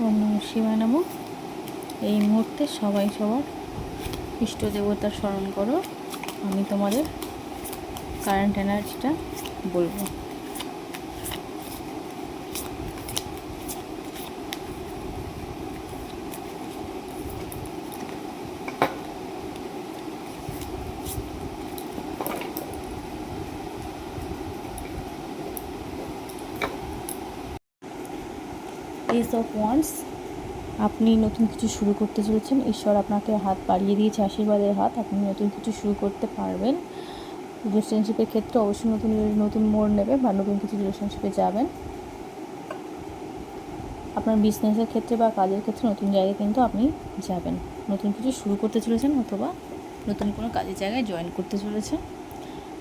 ওম নমঃ শিবায় নমঃ। এই মুহূর্তে সবাই সবার ইষ্ট দেবতার স্মরণ করো। আমি তোমাদের কারেন্ট এনার্জিটা বলবো। এস অফ ওয়ান্স, আপনি নতুন কিছু শুরু করতে চলেছেন। ঈশ্বর আপনাকে হাত বাড়িয়ে দিয়েছে, আশীর্বাদের হাত। আপনি নতুন কিছু শুরু করতে পারবেন। রিলেশনশিপের ক্ষেত্রে অবশ্যই নতুন মোড় নেবে বা নতুন কিছু রিলেশনশিপে যাবেন। আপনার বিজনেসের ক্ষেত্রে বা কাজের ক্ষেত্রে নতুন জায়গায় কিন্তু আপনি যাবেন। নতুন কিছু শুরু করতে চলেছেন অথবা নতুন কোনো কাজের জায়গায় জয়েন করতে চলেছেন।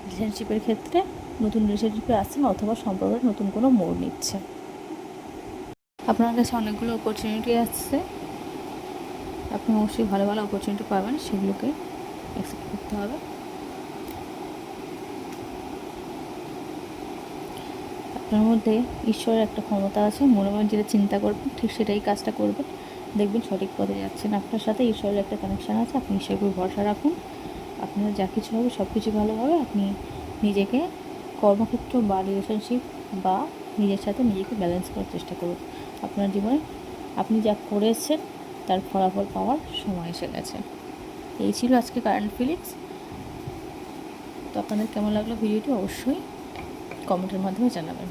রিলেশনশিপের ক্ষেত্রে নতুন রিলেশনশিপে আসছেন অথবা সম্পর্কের নতুন কোনো মোড় নিচ্ছে। আপনার কাছে অনেকগুলো অপরচুনিটি আসছে, আপনি অবশ্যই ভালো ভালো অপরচুনিটি পাবেন, সেগুলোকে অ্যাকসেপ্ট করতে হবে। আপনার মধ্যে ঈশ্বরের একটা ক্ষমতা আছে, মনে মনে যেটা চিন্তা করবেন ঠিক সেটাই কাজটা করবেন, দেখবেন সঠিক পথে যাচ্ছেন। আপনার সাথে ঈশ্বরের একটা কানেকশান আছে, আপনি ঈশ্বরের উপর ভরসা রাখুন। আপনার যা কিছু হবে সব কিছু ভালো হবে। আপনি নিজেকে কর্মক্ষেত্র বা রিলেশনশিপ বা নিজের সাথে নিজেকে ব্যালেন্স করার চেষ্টা করুন। আপনার জীবনে আপনি যা করেছেন তার ফলাফল পাওয়ার সময় এসে গেছে। এই ছিল আজকে কারেন্ট ফিলিংস। তো আপনাদের কেমন লাগলো ভিডিওটি অবশ্যই কমেন্টের মাধ্যমে জানাবেন।